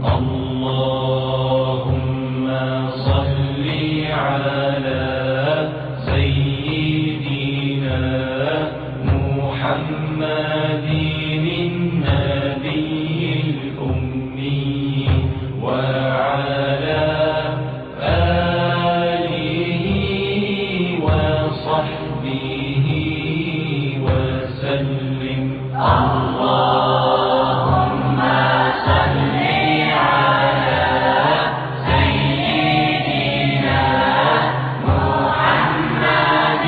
اللهم صل على سيدنا محمد النبي الأمي وعلى آله وصحبه وسلم. اللهم صل على سيدنا محمد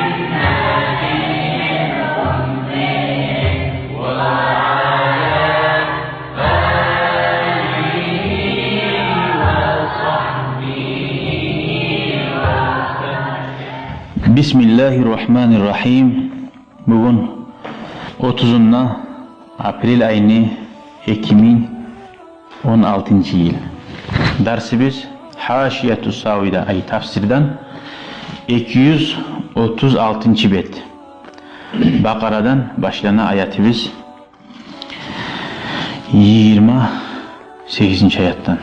النبي الأمي وعلى آله وصحبه وسلم. Bismillahirrahmanirrahim. Bugün 30'unda April ayını 2016 yıl. Dersimiz Haşiyetü Savida ay tafsirden 236. bet. Bakara'dan başlayan ayetimiz 28. ayettan.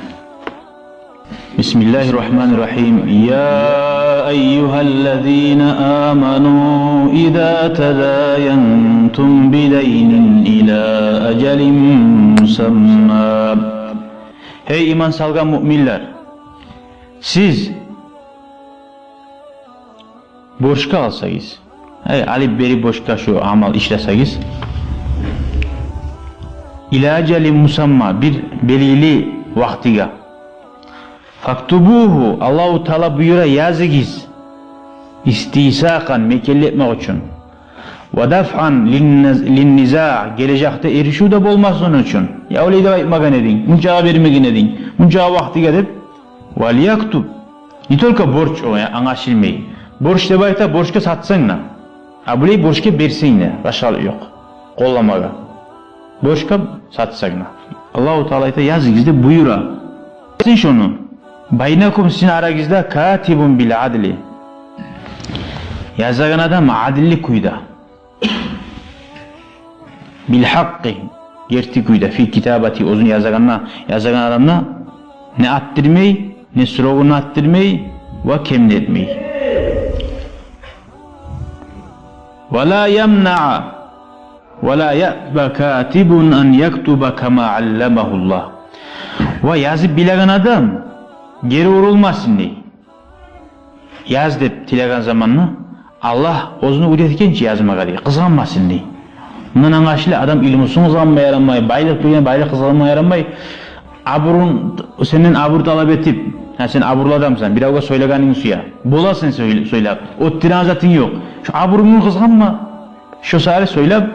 Bismillahirrahmanirrahim. Ya eyyühellezine amenu idâ tedâyentum bideynin ilâ ecelin musamma. Hey iman salgan müminler! Siz borçka alsayız, alip beri borçka şu amal işleseniz, ilâ ecelin musamma bir belirli vaktiga, faktubuhu Allahu Teala buyura yazıgiz istisakan mekelli etmek için ve daf'an linniza gelecekte erişu da bolmasın için ya öyle de aytmagan edin muncağa vermegin edin muncağa vakti gelip vel yaktub nitolka borç o ya anlaşılmay borç de bayta borçka satsan na abuley borçka bersin ne başal yok kollamaga borçka satsan na Allahu Teala yazıgiz de buyura sen şunu baynakum sizin aranızda katibun bil adli yazgan adam adillik kuyda bil hakkı gerti kuyda fi kitabati uzun yazgan adamla ne attırmay ne sorunu attırmay ve kemletmay ve la yemna'a ve la ya'ba katibun an yaktuba kama allamahullah ve yazıp bilen adam geri vurulmasın diye. Yaz deyip tilagan zamanla Allah ozunu üretkençe yazmaga diye. Kızganmasın diye. Bundan anlaşılı adam ilmusun kızganmaya yaranmay, baylık duygan baylık kızganmaya yaranmay. Senin abur talep etip, sen aburlu adamsan, bir avga söyleganin suya. Bolasın söyle. O tirazatın yok. Şu aburunu kızganma. Şu sarı söyle.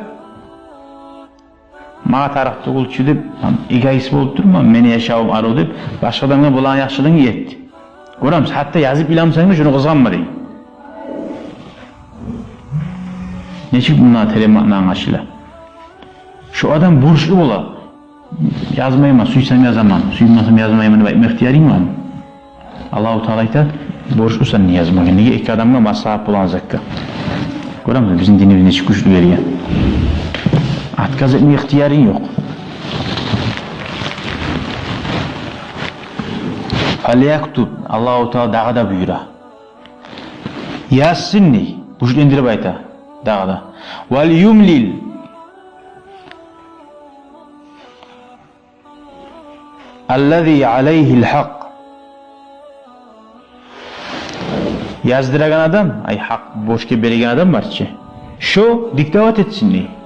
Mağa tarafta kulçu deyip, egoist bolup durma, meni yaşavım arı deyip, başka adamga bulan yaxşılığını yetti. Göremiz, hatta yazıp bilamsan da şunu kızganma deyin. Neçik bunlar telematla anlaşıla. Şu adam borçlu ola. Yazmayma, suysam yazamam, suymasam yazmayma deyip ihtiyarın var mı? Allah-u Teala ayta, borçlusan niye yazmayın? Niye iki adamga masraf bulan zakka? Göremiz, bizim dinimiz neçik güçlü veriyor. Atkaz etme ihtiyarın yok. Feleyaktub Allah-u Teala dağda buyura. Yazsın ne? Güçlendirip ayta dağda. Vel yumlil allazî aleyhil hak. Yazdıragan adam, hak boşka berigen adam var ki. Şu diktavat etsin ne?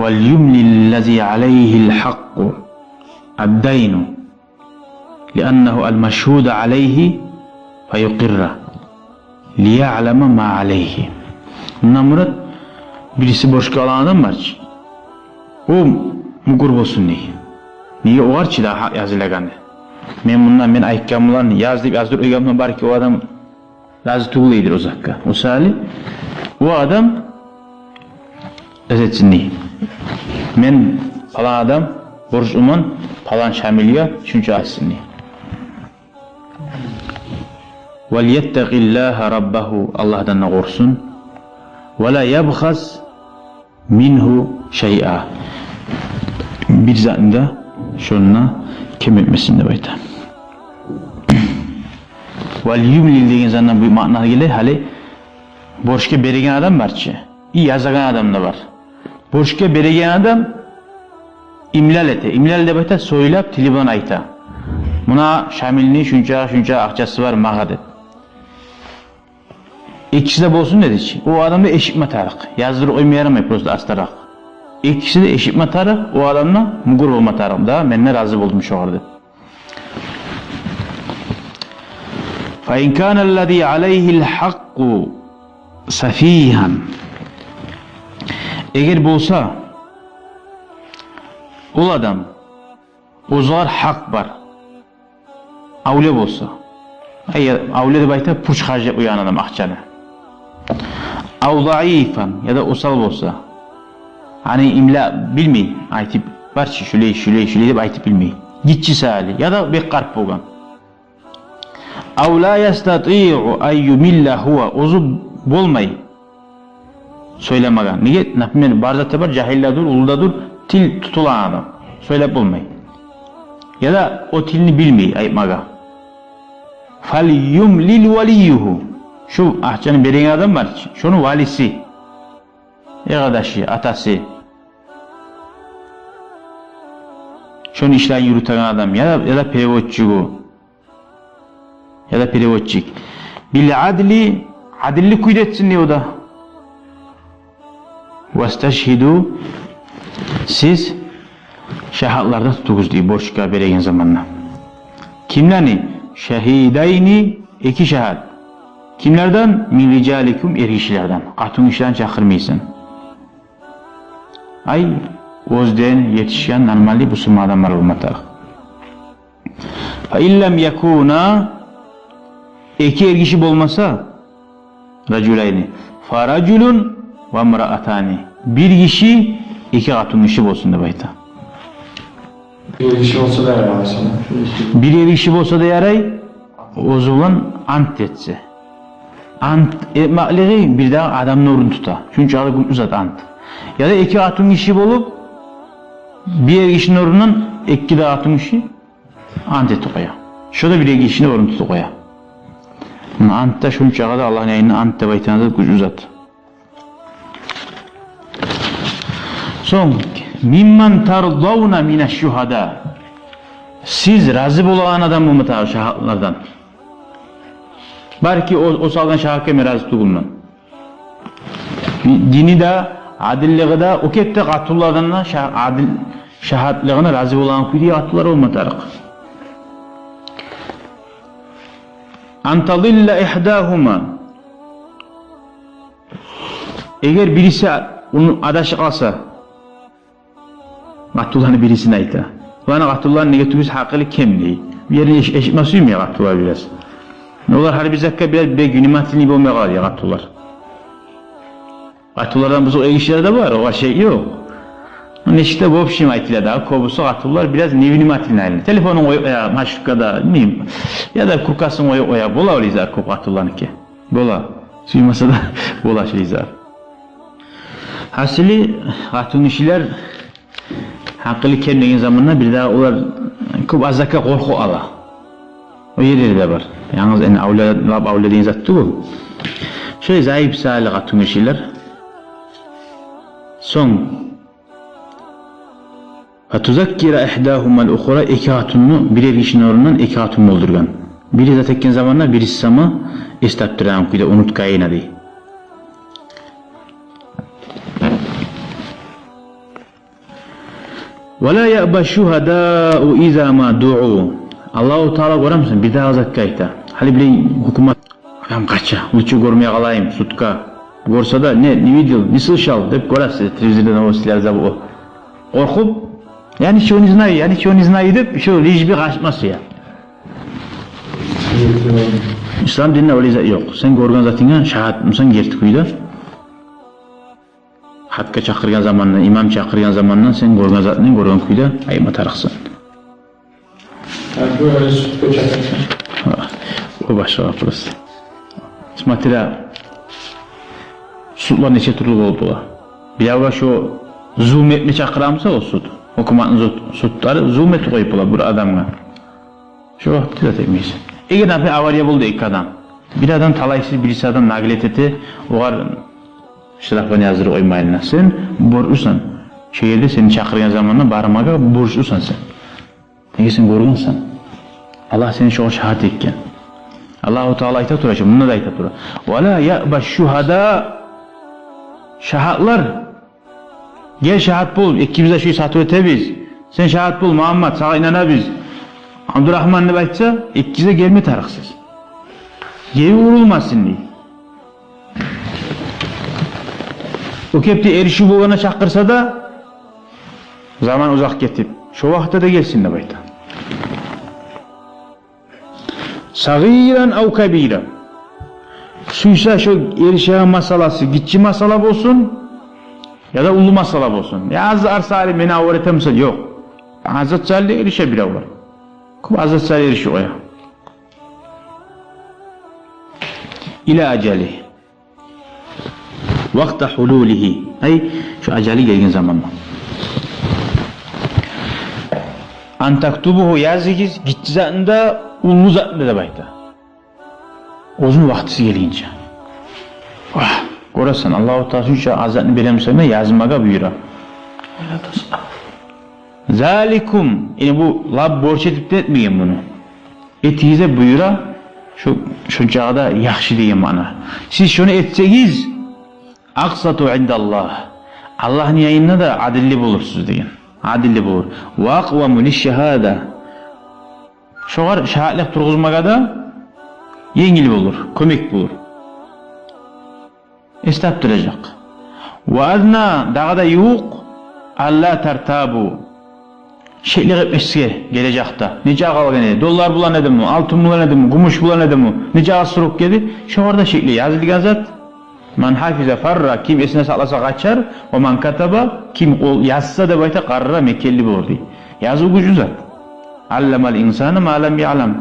وَالْيُمْلِ الَّذِي عَلَيْهِ الْحَقُّ الدَّيْنُ لِأَنَّهُ الْمَشْهُودَ عَلَيْهِ فَيُقِرَّ لِيَعْلَمَ مَا عَلَيْهِ. Bundan murat birisi borçlu alan adam var ki o mukur olsun diye. Niye o var ki daha yazılagan. Ben ayıkkamlarını yazdır uygamdan var ki o adam razı tuğuleydir o zakka. O sali o adam özetsin diye. Men falan adam borçluman falan şamiliye çünkü açsın diye. وَلْيَتَّقِ اللّٰهَ رَبَّهُ Allah'dan korksun. وَلَا يَبْخَسْ minhu şey'a. Bir zatında şununla kim etmesin de bayta. Vel-yumlil degan zandan bu ma'na gelir. Hali borçka beregen adam barchi. İyi yazagan adam da var. Borçka beregen adam imlal ete. İmlal de bayta so'ylab tili bilan ayta. Buna Şamilni shuncha aqchasi var mağa deb. İkisi de bolsun dedi. O adamda eşitme tarık. Yazdırıp oymayaramay prosta astarak. İkisi de eşitme tarık. O adamla mugur olma tarık. Da menine razı buldum şu arada. فَاِنْ كَانَ الَّذ۪ي عَلَيْهِ الْحَقُّ سَف۪يهًا Eğer bolsa o adam o zaman hak var. Avle bolsa. Avle de bayta puç harcayıp uyan adam akçanı. Av zayıfan ya da osal bolsa. Hani imla bilmeyin. Aytip barçı şüley dep aytip bilmeyin. Gitçi sali ya da bekkarp bolgan. Av la yastati'u ay yumilla huwa ozu bolmay. Söylemagan. Niye? Napmen barzatı var cahilladur, uludadur, til tutulan adam. Söylep bolmay. Ya da o tilini bilmey aytmaga. Fal yumlil valiyuhu. Şu ahçanın beregen adam var. Şunun valisi. Arkadaşı, atası. Şunu işlerini yürüten adam ya da perivodçu. Ya da perivodçik. Bil adli, adilli kuydetsin diyor da. Vesteşhidu. Siz şahitlarda tutunuz diyor borçka beregen zamanla. Kimlerini? Şehideyni iki şahit. Kimlerden? Min ricalikum erkişlerden. Katun işlerini çakırmaysın. Ay özden yetişen normalde Müslüman adamlar olmalı. Fe illem yekuna iki erkişi olmasa raculayni faraculun ve mraatani bir kişi iki katun işi olsun da bayta. Bir kişi olsa da yarar sana. Bir kişi olsa da yaray o zaman ant etse. Ant etmekleri bir daha adamın orunu tuta. Çünkü adı uzat ant. Ya da iki hatun işi bulup bir kişinin orundan iki de hatun işi ant etti koya. Şurada bir kişinin orunu tutu koya. Antta şunun çağda Allah'ın yayını ant de baytana da güç uzat. Son mimman tardavna mineşşuhada siz razı olan adam mı mutlaka şahitlerden? Belki o salgan şahit razı tuğulman. Dini de adilliği de o kette katullardan adil şahitliğine razı olan kuyudiye katullar olmatarık. Antadilla ihdahuma eğer birisi onun adaşı kalsa katullarını birisine ayta. Bana katulların negatifimiz hakkıyla kemliği. Bir yerin eşitmesi mi ya katullar biraz? Onlar harbi zakka biraz bir günümatini gibi olmaya kalıyor katullar. Katullardan bu işler de var, o şey yok. Neşte bu opşim aytiyle daha kobusu katullar biraz nevinimatini ayırır. Telefonun oya, maşukada, neyim? Ya da kurkasın oya, bola öyle izler katulların ki. Bola. Suymasa da bola şey izler. Hasili katun işler hakkıyla kendine zamanla bir daha onlar çok azaka korku ala. O yerleri de var. Yalnız en avladığın zattı bu. Şöyle zayıf sağlık katun işler. Son Fatuzakkira ihdahuma'l ukhra iki hatunnu birer kişinin orundan iki hatun oldurgan. Biri de tekken zamanla birisi sama estattıran kuyda unutkayın adı. Ve la ya'ba şuhadâ'u izâ ma du'u. Allah-u Teala göremsin bir daha zakkayta. Hali bile hukumat adam kaça, uçu görmeye kalayım, sutka. Görse da ne video, nasıl şal deyip görerse televizyonda o silahlar o. Korkup yani şu niznayı deyip şu rejbi kaçması ya. İslam dinine öyle yok. Sen görgen zatına şahat mısın gerti kuyda. Hatka çakırgan zamandan, imam çakırgan zamandan sen görgen zatına görgen kuyda ayma tarıksın. Yani böyle sütü çakırsın. O başka вопрос. Смотря sudlar neçe türlü oldular. Bir şu zulm etme çakıramsa o sud. Hukumatın sudları zulm et koyup bir adamga. Şu vakti de tekmeyiz. Eğer nafi avariya buldu iki adam. Bir adam talaysız birisi adam naglet etti. Oğar şırafını yazdır oymayın. Sen borçlusan. Şehirde seni çakırgan zamanında barımaga borçlusan sen. Negesin gorgunsan. Allah seni şu şahat etken. Allahu Teala ayta duracak. Bunu da ayta duracak. Ve la ya'baş şuhada şahatlar. Gel şahat bul. İkimize şu satı ötebiz. Sen şahat bul Muhammed. Sana inanabiz. Abdurrahman ne baytsa ikkize gelme tarıksız. Geri vurulmasın diye. O kepti erişi bulana çakırsa da zaman uzak getip şu vakitte de gelsin de bayta. Sagiran av kabira. Suysa şu erişe masalası gitçi masala olsun ya da ulu masala olsun. Ya az arsali mena öğretemse yok. Hazret Salih erişe bile var. Hazret Salih erişe oya. İla acali. Vakta hululihi. Ay şu acali gelgen zamanla. Antaktubuhu yazıgiz gitti zatında ulu zatında da bayta. Uzun vaktisi gelince. Ah, görürsen Allah-u Teala şu azatını bilemsene yazmaga buyura. Zalikum. Yani bu lab borç edip de etmeyin bunu. Etiyize buyura şu çağda yaxşı diyeyim bana. Siz şunu etseniz aksatu indallah. Allah'ın yayınına da adilli bulursunuz deyin. Adilli bulur. Ve akvamu lişşehada. Şoğar şahitlik turguzmaga da yengil bulur, kömek bulur. Estap duracak. Ve adna dağda yok Allah tartabu. Şeylik etmesiye gelecekte. Nece ağal gene? Dolar bulan edin mi? Altın bulan edin mi? Gümüş bulan edin mi? Nece asırık geldi? Şu orada şekli yazılgan zat. Man hafize farra kim esine saklasa kaçar. O man kataba kim yazsa da bayta karra mekelli bulur. Yazı gücü zat. Allamal insanı ma lam ya'lam.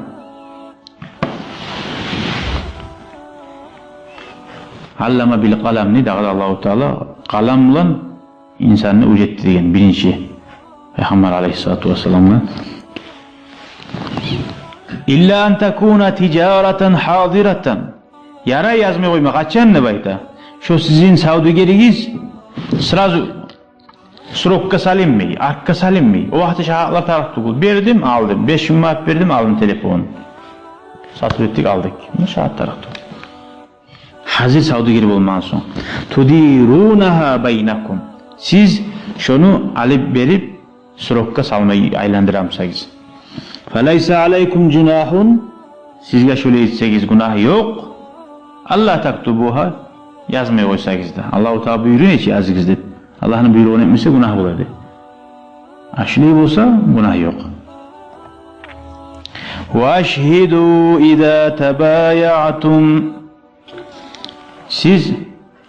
Allama bil kalam ne dağıda Allah-u Teala kalamla insanı ücretti degen birinci Peygamber aleyhissalatu vesselam'la İlla an takuna ticareten hadireten yara yazmaya koyma kaçan ne bayta şu sizin savdugerigiz sırası surokka salim mi akka salim mi o vakti şahatlar taraftık verdim aldım 5 manat verdim aldım telefonu satır ettik aldık şahat taraftık hazır savdugeri olman son tudirunaha baynakum siz şunu alıp verip surokka salmayı aylandıramsayız felaysa aleykum cunahun sizge şöyle etseniz günah yok Allah taktubuha yazmaya koysayız da Allah-u Teala buyuruyor ki yazınız deyip Allah'ın buyruğunu etmişse günah bulardı aşırı olsa günah yok ve eşhidû idâ tebayatum siz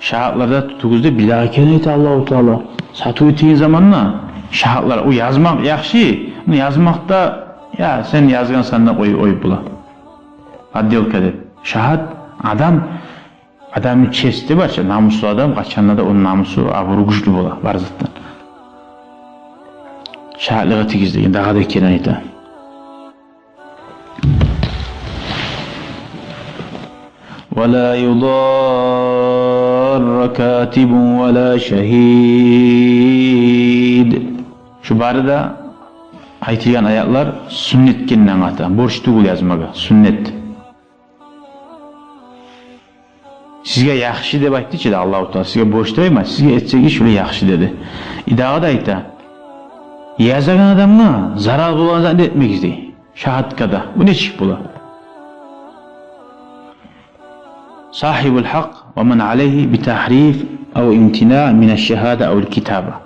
şahitlarda tutukuzda bilâken etti Allah-u Teala satı ettiğin zamanla şahitlar o yazmak yaxşı bunu yazmakta ya sen yazgan sana oy bula adli ol kadar şahit adamın çesti var namuslu adam kaçanla da onun namusu avuru güçlü bula var zaten şahitliğe tikizdeyin daha da kenan etti وَلَا يُضَارَّ كَاتِبٌ وَلَا شَهِيدٌ Şu barada aytilgan ayatlar sünnet keninden ata. Borç tugul yazmaga. Sünnet. Sizge yaxşı deb aytdı-chi Allah-u Teala. Sizge borç emas. Sizge etsegi şöyle yaxşı dedi. İdağa da ayta. Yazagan adamga zarar bolan zat etmekizdi. Şahatkada. Bu neçik bola? Sahibul haq ve men aleyhi bi tahrif ev imtina min eş-şehade ev el-kitaba.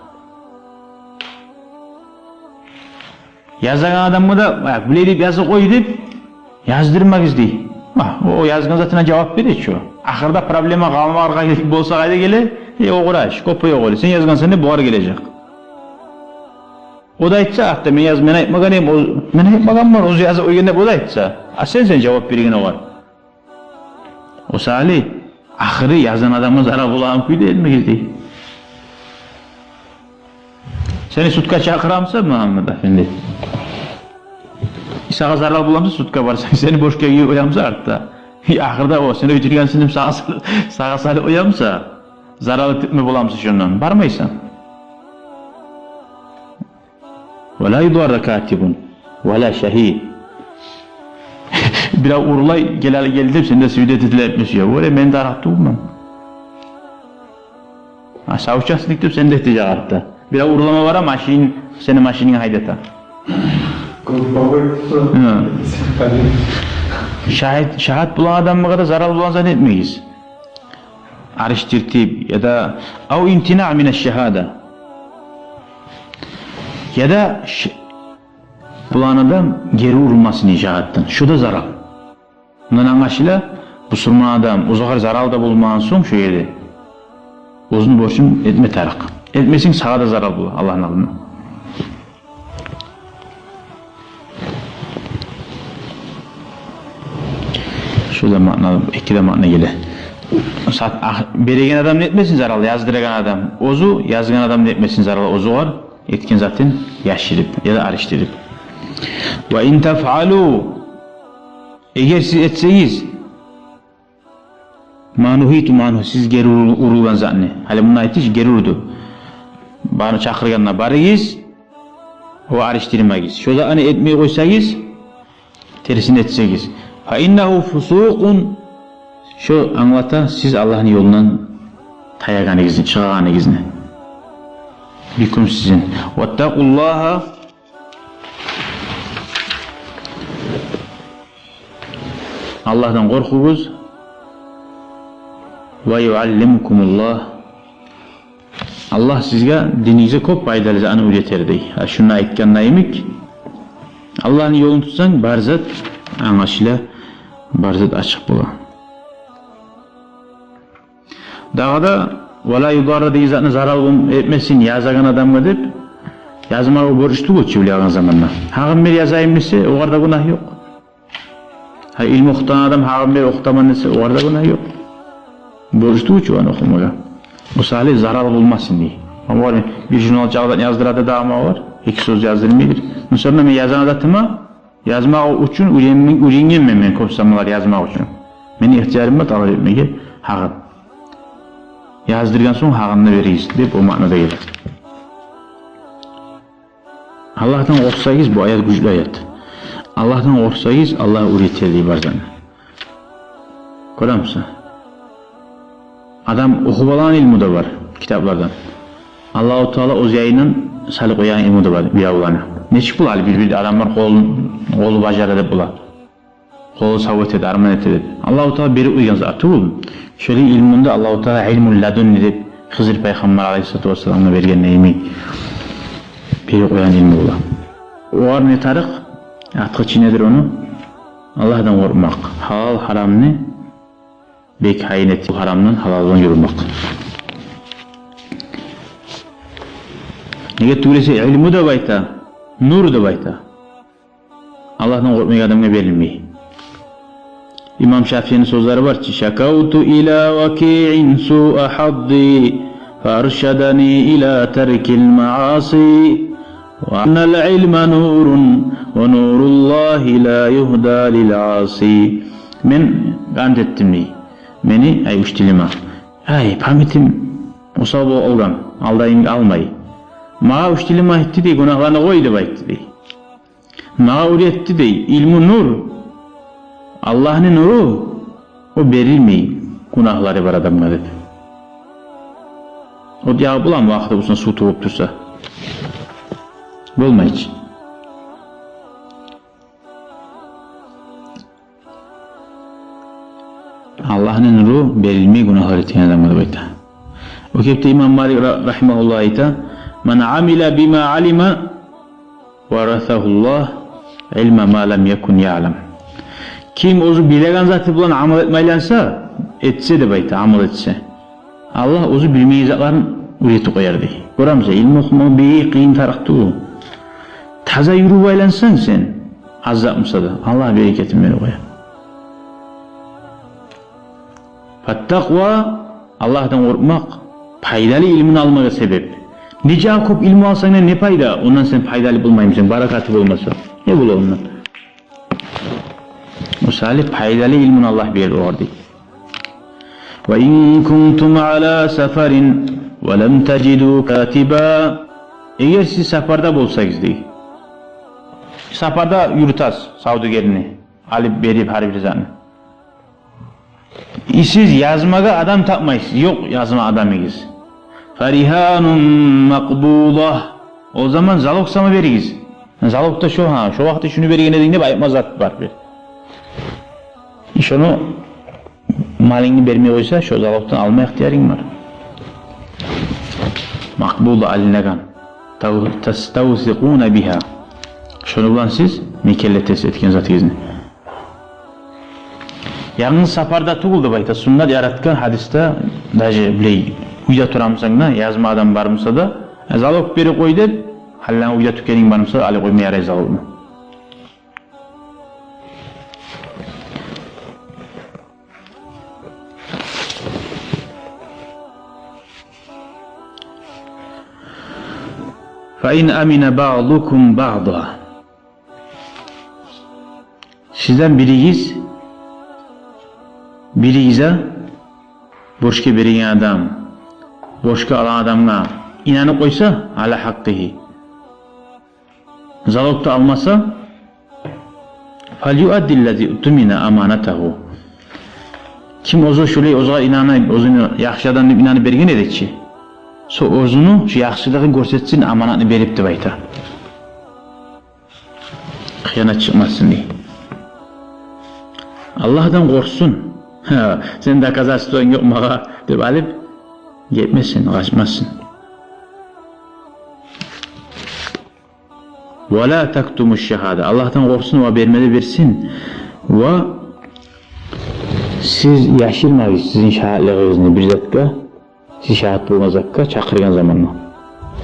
Yazgan adamı da bileyip yazı koy deyip yazdırmak izdi. O yazgan zatına cevap verir şu. Ahırda problema kalmar bolsa kayda gele, o uğraş, kopya koy. Sen yazgansan ne buhar gelecek. O da aytsa hatta men aytmagan hem men aytmagan var. O yazı o günde o da aytsa. Sen cevap vergen o var. O salih ahırı yazan adamın zarar bulan kuyu değil mi dedi. Seni sutka çakıramsa Muhammed Efendi. Sağa zarar bulamsa sutka varsa seni boş köyü uyamsa artta. Ahırda o seni ötürgen sinim sağa salih uyamsa zararlı tütme bulamsa şundan. Barmaysan. Ve la yudarra katibun ve la şehid. Biraz urulay geldim sen de süvidet ediler etmişiyor. Böyle ben de arattı bulmam. Savuşaksın diktim sen de etecek artta. Biraz urulama var ama senin maşinin haydata. Şahit bulan adam kadar zarar bulan zannetmeyiz. Arış tertip ya da av imtina mine şehada. Ya da bulan adam geri vurulmasını icattan. Şu da zarar. Bundan anlaşıla bu Müslüman adam uzakar zarar da bulmadan son şu yerde. Uzun borçun etme tarak. Etmesin sağa da zarar bul Allah'ın adına. Şurada makna, iki de makna gele. Beregen adam ne etmesin zararlı, yazdıran adam. Ozu, yazgan adam ne etmesin zararlı. Ozu var, etkin zaten yaşırıp ya da arıştırıp. Ve in tef'alu, eğer siz etseniz, manuhitu siz geri urulan zanne. Hali bunun ayeti geri urdu. Bana çakırganına barıyız, o arıştırmayız. Şurada hani etmeyi koysanız, tersini etseniz. Fa innehu fusukun, şu anlata siz Allah'ın yolundan tayaganınızı, çıkağınızı. Bikum sizin. Vettakullaha, Allah'tan korkunuz. Ve yuallimkumullah, Allah sizge dininize kop faydalı anı üreterdi. Şuna aytgan nayimik, Allah'ın yolunu tutsan barzat anlaşıla barzat açık bola. Dağda vela yudarra deyiz zatını zarar etmesin yazagan adamga dep yazmağı borçlu geçiyor bilagan zamanla. Hağım bir yazayım dese o kadar günah yok. Ha ilmi okutan adam hağım bir okutaman dese o kadar günah yok. Borçlu geçiyor onu okumaga. O salih zarar bulmasın diye. Ama var bir jurnal çağdan yazdırada dağma var. İki söz yazdırmaydır. Sonra men yazan adatıma yazmak için uğrengen men kopsamalar yazmak için. Meni ihtiyarım var talep etmege hağım. Yazdırgan soň hağını veriyiz dep o manada gelir. Allah'tan korksayiz bu ayet güçlü ayet. Allah'tan korksayiz Allah üretir diye barzan. Koramsa. Adam okup alan ilmi de var kitaplardan. Allah-u Teala o yayının salı koyan ilmi de var bir avlana. Neçik bul bir adamlar kolu bacarı dep bular. Kolu savet eder, arman eder. Allah-u Teala beri uygan zatı bul. Şöyle ilminde Allah-u Teala ilmul ladun dep Hızır Peygamber Aleyhisselatü Vesselam'a bergen neymi beri koyan ilmi bular. O var ne tarık? Atqıçı nedir onu? Allah'tan korkmak. Halal haramını bek hayin etti. Haramdan halaldan yürümek. Nege tuğrese ilmu da bayta, nur da bayta. Allah'tan korkmayan adamga verilmeyi. İmam Şafii'nin sözleri var ki şakavtu ila vaki'in su'a haddi farşadani ila terkil maasi ve annel ilme nurun ve nurullahi la yuhda lil asi. Men gant ettim ni. Meni ay uçtilima. Ay pamitim usabı olgan. Aldayın almay. Mağa uçtilima etti de günahlarını koydu baytti de. Mağa üretti de ilmu nur. Allah'ın nuru o verilmeyi günahları var adamlar dedi. O diye bulan vakti bulsun su tuğup dursa. Bulma hiç. Allah'ın nuru verilmeyi günahları diyen adamlar dedi. O kepte İmam Malik rahimahullah ita men amila bima alima varatahullah ilme ma lam yekun ya'lam. Kim ozu bilegan zatı bulan amal etmeylense, etse de bayta amal etse. Allah ozu bilmeyi zatların üreti koyardı. Koramsa ilmi okumak beyi kıyım taraktı o. Taza yürü baylansan sen, az yapmışsa da Allah bereketini koyar. Fattakva Allah'tan korkmak paydalı ilmin almağa sebep. Nece akıp ilmi alsan ne payda? Ondan sen paydalı bulmaymışsın, barakatı bulmasa. Ne bul ondan? Misali paydalı ilmin Allah verir orada. Ve in kuntum ala seferin ve lem tecidu katiba. Eğer siz safarda bolsanız değil. Safarda yürütaz savdugerini alıp berip harbi zanı. Siz yazmaga adam tapmayız. Yok yazma adamıyız. Farihanun makbulah. O zaman zaloksama veriyiz. Zalokta şu vakti şunu bergen dediğinde bayıpma zat var bir. İş onu malini vermeye koysa şu zaloktan alma ihtiyarın var. Makbulah alinegan. Testavsikûne biha. Şunu bulan siz mekelletes etken zatınızı. Yalnız safarda tuğuldu bayta. Sünnet yaratkan hadiste daje biley uyda turamsan da yazma adam barmısa da zalok beri koy dep hallan uyda tükenin barmısa da ali koymaya yaray zalokunu. فَاِنْ اَمِنَ بَعْضُكُمْ بَعْضًا. Sizden biriyize boşka biriyen adam, boşka alan adamla inanıp koysa ala hakkihi. Zalokta almasa فَلْيُؤَدِّ الَّذِي اُتُمِنَ اَمَانَتَهُ. Kim ozu şöyle ozuğa inanıp, ozunu yaxşı adam inanıp bergen edekçi. So ozunu şu yaxşılığı görsetsin, amanatını beripti bayta. Hıyanat çıkmasın diye. Allah'tan korksun. Sen de kazası yok mağa deyip alıp gitmesin, kaçmasın. وَلَا تَكْتُمُ الشَّهَادَ. Allah'tan korksun ve vermeli versin. Ve siz yaşırmayız sizin şahitliğinizi bir dakika. Siz şahit bulmaz dakika çakırgan zamanla.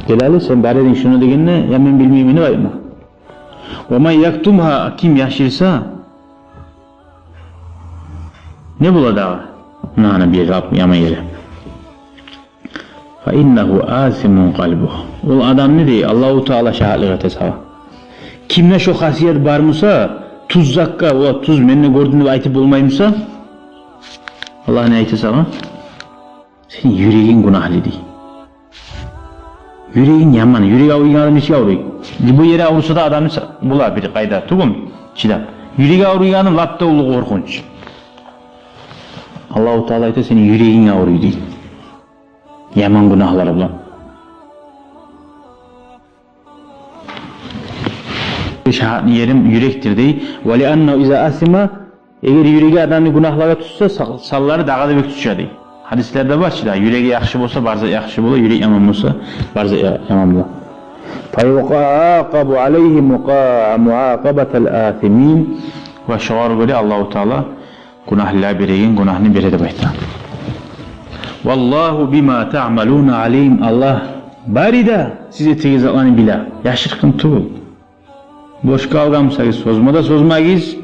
Gelali sen bari edin şunu degenine hemen bilmeyimini var mı? وَمَنْ يَكْتُمْهَا. Kim yaşırsa ne bula dağa? Nana bir rab yama yere. فَاِنَّهُ آثِمٌ قَلْبُهُ. O adam ne diyor? Allah-u Teala şahitliğe tesava. Kimle şu hasiyet barmısa, tuz zakka, o tuz menni gördüğünü aytıp bulmayımsa, Allah ne aytı sana? Senin yüreğin günahlı değil. Yüreğin yaman, yüreği avruyan adam içi avruyor. Bu yere avrusa da adamı bula bir kayda, tuğum, çida. Yüreği avruyanın lapta ulu korkunç. Allah-u Teala aytı senin yüreğin avruyor değil. Yaman günahları bulan. Şahatni yerim yürektir dey. Ve li'annehu iza asima. Eğer yüreği adamın günahlara tutsa salları dağa da bek tutuşa dey. Hadislerde var ki yüreği yaxşı olsa barza yaxşı bola, yüreği yaman olsa barza yaman bola. Fayuqaqabu aleyhi muaqabatel athimin. Ve şuar göre Allah-u Teala günahlılar bireyin günahını berede bayta. Wallahu bima ta'malun alim. Allah barida size teyzatlarını bila. Yaşırkın tuğul. Boş kavgamsayız sozmada sozmayız.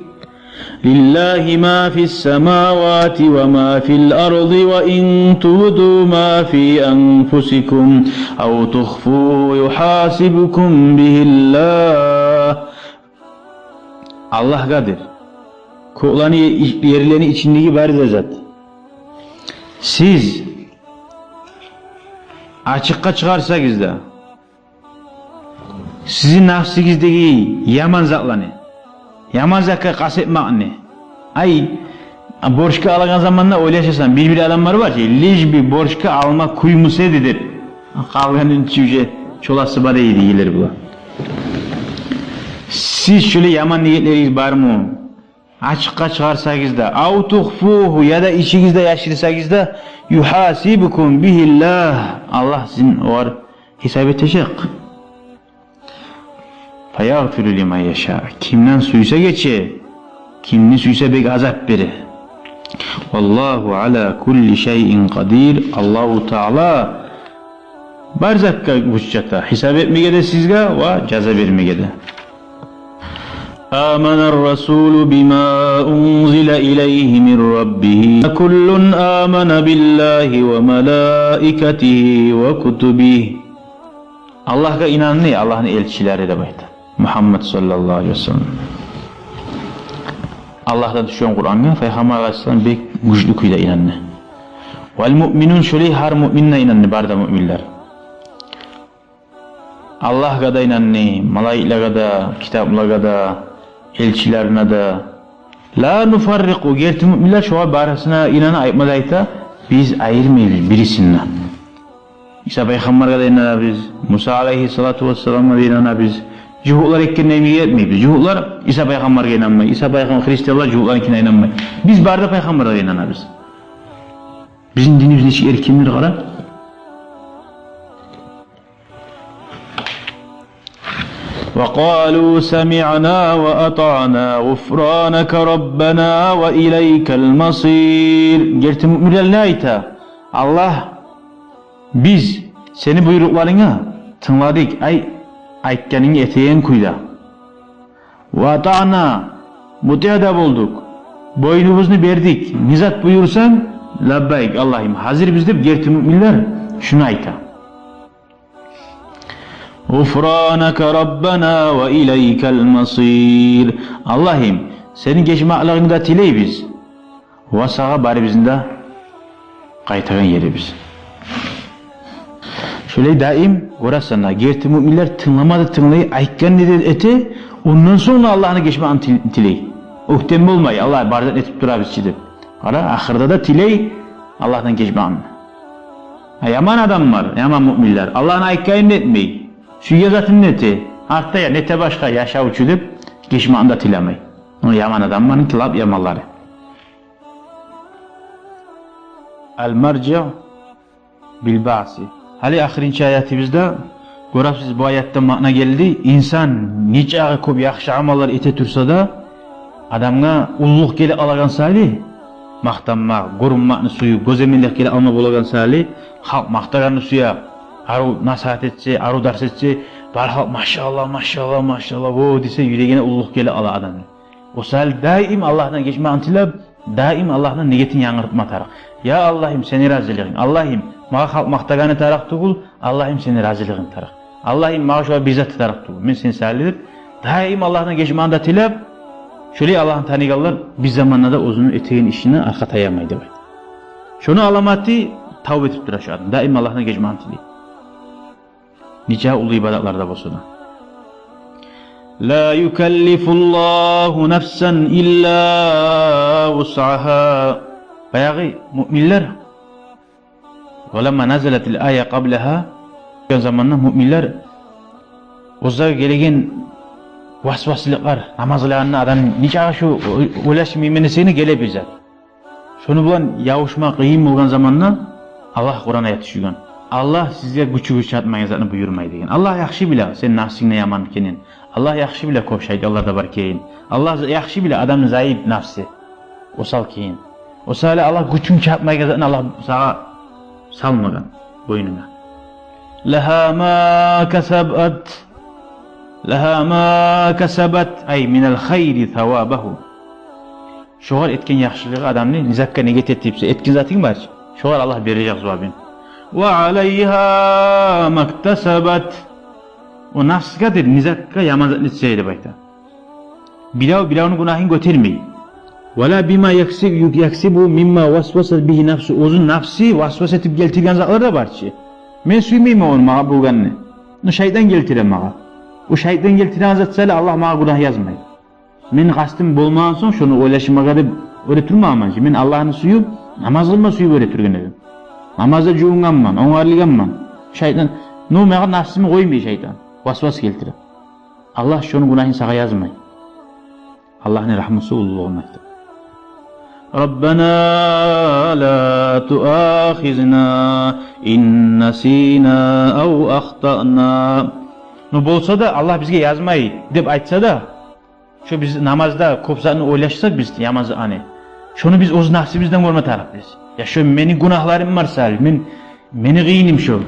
Lillahi ma fis semavati ve ma fil ardı ve in tudu ma fi enfusikum ev tuhfu yuhasibukum bihillah. Allah kadir. Kulağını yerlerini içindeki barida zat. Siz açıkka çıkarsanız da sizin nafsinizdeki yaman zatlarını, yaman zakka kastetmek ay borçka algan zamanla öyle yaşasan bir adamlar var ki liş bir borçka alma kuymusu edip kavganın çiğce çolası bana iyi değiller bu. Siz şöyle yaman niyetleriniz var mı? Açıkka çıkarsanız da autuhfuhu ya da içinizde yaşırsanız da yuhasibukum bihillah. Allah sizin o var hesap edecek. Fayağfiru limen yeşâ. Kimden suysa geçe, kimini suysa bek azap beri. Vallahu ala kulli şeyin kadir. Allahu Teala barzakka hüccata hesap etmeye de sizga ve ceza vermeye de. آمن الرسول بما أنزل إليه من ربه كل آمن بالله وملائكته وكتبه. Allah'a inandı, Allah'ın elçileri de baydı. Muhammed sallallahu aleyhi ve sellem. Allah'tan düşen Kur'an'a Peygamber Aleyhisselam bir güçlü kuyla inandı. Vel mu'minun şöyle her müminle inandı barda müminler. Allah'a da inandı, malaiklerine da, kitaplara da, elçilerine de. La nufarriku gerti müminler şu barasına inanı ayıpmadaysa biz ayırmayız birisinden. İsa Peygamber'e de inanırız, Musa aleyhissalatu vesselam'a da inanırız. Cihutlar ekkerine etmeyiz. Cihutlar İsa Peygamber'e inanmayız. İsa Peygamber Hristiyanlar cihutlarınkine inanmayız. Biz barda Peygamber'e inanırız. Bizim dinimizin içi erkenleri kara. وَقَالُوا سَمِعْنَا وَأَطَعْنَا غُفْرَانَكَ رَبَّنَا وَإِلَيْكَ الْمَصِيرُ. Gerçi müminler ne ayta? Allah biz seni buyruklarına tınladık. Aytkenini eteğen kuyda. وَأَطَعْنَا mutiyada bulduk. Boynumuzu verdik. Nizat buyursan labbayk Allah'ım. Hazır bizde gerçi müminler şunu ayta. غُفْرَانَكَ رَبَّنَا وَإِلَيْكَ الْمَصِيرُ. Allah'ım senin geçme da tiley biz. Vasağa bari bizim de kaytagan yeri biz. Şöyle daim orasına gerti müminler tınlamadı tınlayı aytken ne dedi eti ondan sonra Allah'ını geçme tiley. Uhtem olmayı Allah bardan etip dura biz çidip. Ara ahırda da tiley Allah'tan geçme anı. Yaman adam var, yaman müminler. Allah'ın aytken etmeyi. Şu yazatın neti, hatta ya nete başka yaşa uçudup geçme anda tilemey. O yaman adam var, kilap yamalları. El-merci' bil-ba'si. Hali ahirinci ayetimizde görürsüz bu ayetten makna geldi. İnsan nice köp yaxşı amallar ete tursa da adamga ulluq kele alagan sali maqtanmaq, gurunmaqni suyu, gözemellik kele alma bolagan sali halk maqtaganni suya aru nasihat etse, aru ders etse, barhal maşallah maşallah maşallah o dese yüreğine ulluq kele ala adamı. O sal daim Allah'tan geçme antilab, daim Allah'tan niyetin yangırtma tarak. Ya Allah'ım seni razılığın, Allah'ım mağa halk maqtaganı tarak tuğul, Allah'ım seni razılığın tarak. Allah'ım mağa şöyle bizzat tarak tuğul. Men seni sallidir. Daim Allah'tan geçme anda tilab, şöyle Allah'ın tanıgallar bir zamanlarda uzun eteğin işini arka tayamaydı. Şunu alamatı tavbe etip duraş adam. Daim Allah'tan geçme anda tilab. Nice ulu ibadetlarda bolsun. La yukellifullahu nefsen illa vus'aha. Bayağı müminler وَلَمَّا نَزَلَتِ الْآيَةِ قَبْلَهَا zamanında müminler ozağa gelegen vasvaslıklar, namazlarına adam nice şu ulaşım imenesini gelebilir. Şunu bulan yavuşma kıyım olgan zamanla Allah Kur'an'a yetişiyor. Allah sizge güç atmayın buyurmayı degan. Allah yaxşı bile sen nafsingni yaman ekenen. Allah yaxşı bile ko'p shaytonlarda bar keyin. Allah yaxşı bile adamning zaif nafsi. Osal keyin. Osal Allah güçün çarpmayga Allah sağa salmagan boynuna. Laha ma kasabat laha ma kasabat ay min al khayri thawabahu. Şoğal etken yaxşılığı adamni nizakka neget etipse etkin zating bar. Şoğal Allah berejek cevabını. Ve aleyha maktasabat. O nafsga der nizakka yaman nitseydi bayta. Bilavunu günahın götürmeyi. Ve la bima yaksibu mimma vasvasa bihi nafsu. Uzun nafsi vasvas etip geltirgen zatlar da var ki. Men suymeyim onu mağa bulganını. O şeytan geltiren mağa. O şeytan geltiren zatsayla Allah mağa günah yazmayı. Men kastım bolmağın son şunu oylaşımağa da öğretilmeyeceğim ki. Men Allah'ın suyu namaz kılma suyu öğretirgen dedim. Namazda cuğunganman, ongarlıganman. Şeytan, no mağa nafsimi koymuyor şeytan. Vasvas geltirir. Allah şunu günahını sağa yazmayı. Allah'ın rahmeti ululuğuna aytır. Rabbena la tuakhizna in nasina aw akhtana. No bolsa da Allah bizge yazmayı dep aytsa da şu biz namazda kopsani oylaşsak biz namazı hani. Şunu biz öz nafsimizden görme taraf biz. Ya şu meni günahlarım var sal, meni gıynim şu.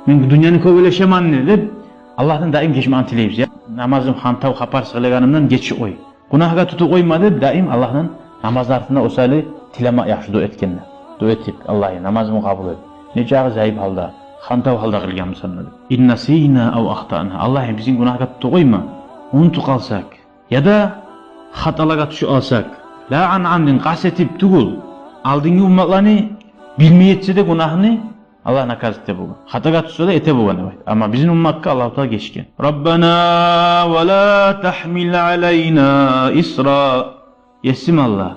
Men dünyanı köbeleşeman ne dep Allah'tan daim geçme antileybiz ya. Namazım hantav kapar sığılaganımdan geçi oy. Günahga tutup koymadı, daim Allah'ın namaz arasında o sayılı tilama yaxşı dua etkenler. Dua etip Allah'ı namazımı kabul et. Necağı zayıf halda, hantav halda kılgan sanırım. İnna seyna av ahtana. Allah'ım bizim günahga tutup koyma. Unutuk kalsak ya da hatalaga tuşu alsak. La an amdin kasetip tugul. Aldığın ummatlarını bilmeye etse de günahını Allah nakaz ete bu. Hataga tutsa da ete bu. Ama bizim ummatka Allah-u Teala geçken. Rabbana ve la tahmil aleyna isra. Yesim Allah.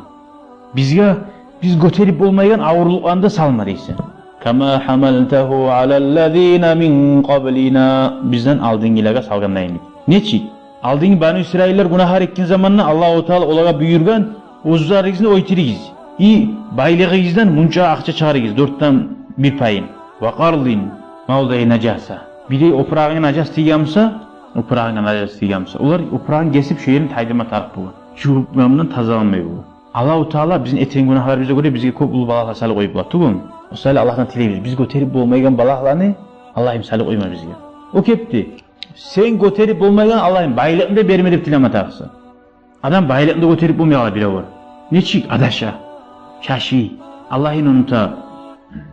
Biz götürüp olmayan ağırlıklarında salma deysen. Kama hamaltehu alellezine min qablina. Bizden aldığın ilaga salgandayın. Ne çi? Aldığın Bani İsrailler günahar etkin zamanına Allah-u Teala olaga buyurgan uzarızını oytirigiz. Baylığınızdan munca akça çağırırız. 4'ten 1 payın. Ve qarlin mavdayı necasa. Biri oprağın necas diyamsa, oprağın necas diyamsa. Onlar oprağın kesip şu yerin taydırma tarık bu. Şu memnun tazalanmıyor bu. Allah-u Teala bizim etin günahlar bize göre bizge köp ulu balaklar salı koyup var. Tuğun. O salı Allah'tan tileyimiz. Biz göterip olmayan balaklarını Allah'ım salı koyma bizge. O kepti. Sen göterip olmayan Allah'ım baylığında bermedip tilama taksa. Adam baylığında göterip olmayan bile var. Ne çık adaşa? Şaşi. Allah'ın unuta.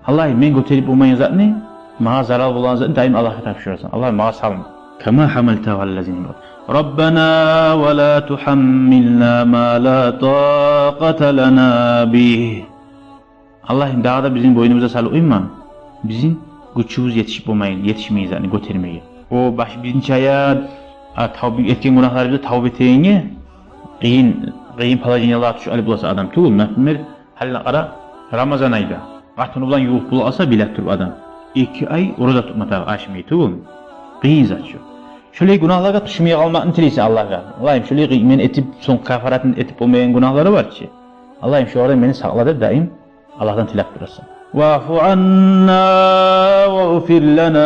Allah'ım men göterip olmayan zat ne? Mağa zarar bulan zat daim Allah'a tapşırırsan. Allah'ım mağa salma. Kama hamaltehu allazine. Rabbana ve la tuhammilna ma la taqata lana bih. Allah'ım daha da bizim boynumuza salı uyma. Bizim güçümüz yetişmeyiz yani götürmeyi. O birinci ayet etken günahlarımızı tavbe ettiğini Qiyyin palajinalar tuş alıp bulasa adam tuğul. Məhkummer haline qara Ramazan ayda. Qatını bulan yuğup bulasa bilet turup adam. 2 ay oruza tutmatağı aşmayı tuğul. Qiyyin zat şu. Şöyle günahlarga düşmeye kalmakını tileyse Allah'a. Allah'ım şöyle qiymen etip son kafaratını etip olmayan günahları var ki. Allah'ım şu orada beni sakladır daim Allah'tan tilak durasın. Va'fu anna va'gfir lana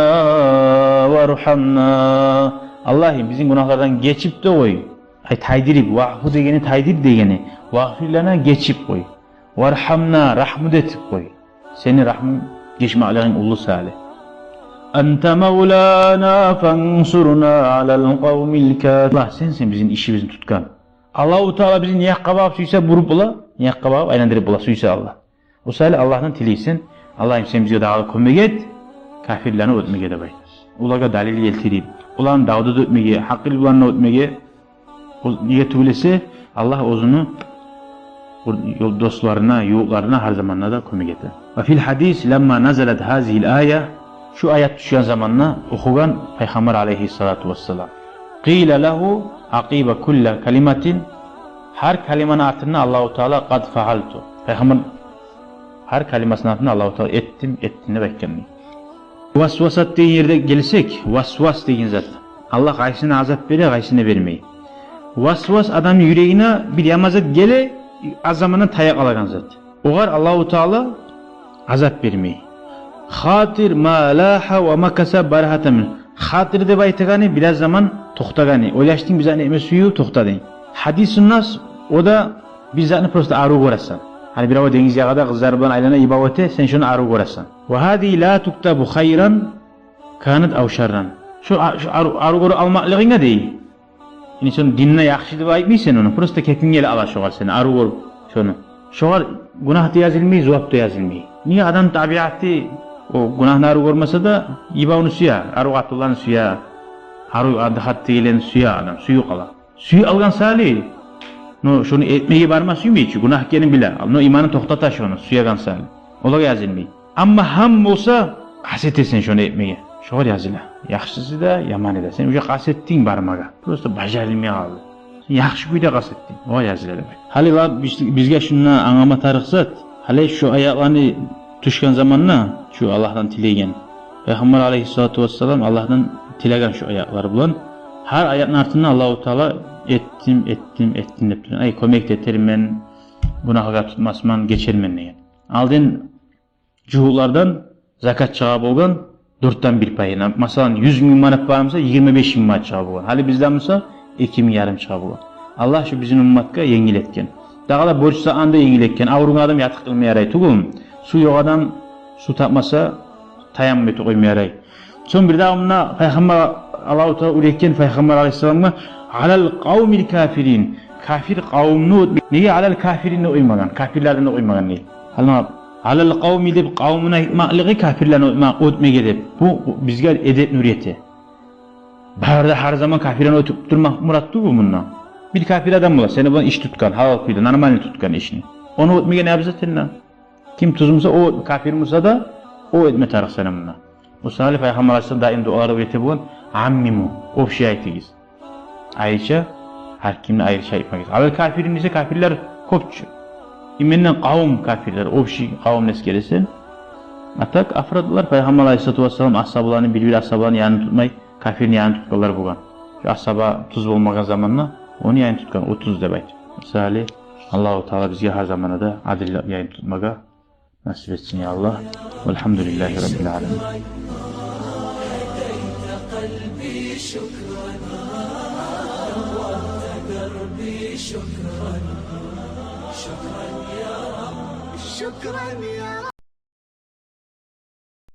varhamna. Allah'ım bizim günahlardan geçip de koy. Taydirip, vahfu degeni, vahfirlana geçip koy. Varhamna, rahmet etip koy. Seni rahmet geçme Allah'ın ulu salih. Ente mevlana fansurna alel kavmil kafir. Allah sensin bizim işimizin tutkan. Allah-u Teala bizi niyak kabab suysa vurup bula, niyak kabab aylandırıp bula suysa Allah. O salih Allah'tan tileysin. Allah'ım sen bize dağı kömek et, kafirlerine ötmege de bay. Ulaga dalil yeltirip, ulan dağda da ötmege, hakkıl bulanına ötmege, niye tüylese Allah ozunu yol dostlarına, yuğlarına her zamanla da kömek eder. Ve fil hadis lemma nazalet hazihil ayet şu ayet düşen zamanla okugan Peygamber aleyhissalatu vesselam. Qila lehu aqiba kulla kelimetin her kelimenin altında Allahu Teala kad faaltu. Peygamber her kelimesinin altında Allahu Teala ettim ne beklenmiyor. Vasvasat diye yerde gelsek vasvas deyin zat. Allah kaysına azap veriyor, kaysına vermeyi. Vasvas adamın yüreğine bir yamazat gele azamına tayak alagan zat. Oğar Allahu Teala azap vermeyi. Hatir ma laha ve makasa barhatamin. Hatir de baytagani biraz zaman toxtagani. Oylaştın bizani eme suyu toxtadın. Hadisun nas o da bizani prosta aru gorasan. Hani bir ava deniz yağada kızlar bulan aylana ibavete sen şunu aru gorasan. Ve hadi la tuktabu hayran kanat av şarran. Şu aru goru almaklığına değil. Yani şunu dinle yaxşı deb aytmaysan onu. Prosta kekingeli ala şoğal seni aru goru şunu. Şoğal günah da yazılmıyor, zuhab da yazılmıyor. Niye adam tabiatı o günahını aru görmese de ibavını suya, aru atılığını suya, aru adıhat değilen suya adam, suyu kala. Suyu algan salih. No şunu etmeye barma suyu mu içi? Günah gelin bile. No imanı toxtata şunu, suya gan salih. Ola yazılmıyor. Ama ham olsa haset etsin şunu etmeye. Şoğal yazıla. Yaxşısı da yaman da. Sen uca qasettin barmaga. Prosta bajarılmaya qaldı. Sen yaxşı kuyda qasettin. O yazıla demek. Hali var bizge şundan anama tarıqsat. Hali şu ayaklarını düşken zamanla şu Allah'tan tilegen. Peygamber aleyhissalatu vesselam Allah'tan tilegen şu ayakları bulan. Her ayakın altında Allah-u Teala ettim dep turun. Ay kömek eterim men günahga tutmasman geçermen degan. Aldın cuhulardan zakat çığa bolgan 4'ten 1 payına. Masalan 100 bin manat barımsa 25 bin manat çığa bolgan. Hali bizden olsa 2 bin yarım çığa bolgan. Allah şu bizim ümmatka yengil etken. Dağla borçsa anda yengil etken. Avrun adam yatık kılmaya yaray. Tugum. Su yok adam su tapmasa tayanmıyor koymaya yaray. Son bir daha onunla Peygamber Allah-u Teala üretken Peygamber aleyhisselam'a alel kavmil kafirin. kafir kavmini neye alel kafirinle uymagan, kafirlerden uymagan ne? Alel kavmi deb kavmine hikmatlığı kafirlerine uymak edip. Bu bizge edep nuriyeti. Barda her zaman kafirlerine ötüp durmak muratlı bu bundan. Bir kafir adam ola, seni bana iş tutkan, halal kuydu, normalini tutkan işini. Onu ötmeye ne yapacağız lan? Kim tuzumsa o kafir musa da o etme tarih sana bundan. O Salih Peygamber Aleyhisselam daim duaları öğreti bulan ammimu, o şey ayetigiz. Ayrıca her kimle ayrı şey yapmak. Avvel kafirin ise kafirler kopçu. İmenden kavm kafirler, o şey kavm neskelesi. Atak afradılar Peygamber Aleyhisselatü Vesselam ashablarını bir ashablarını yanını tutmayı, kafirin yanını tutkarlar bulan. Şu ashaba tuz olmagan zamanla onu yanını tutkan, o tuz debaydı. Salih, Allah-u Teala bizge her zamanda da adil yayın tutmaga nasip etsin ya Allah. Velhamdülillahi Rabbil Alemin. شكرا يا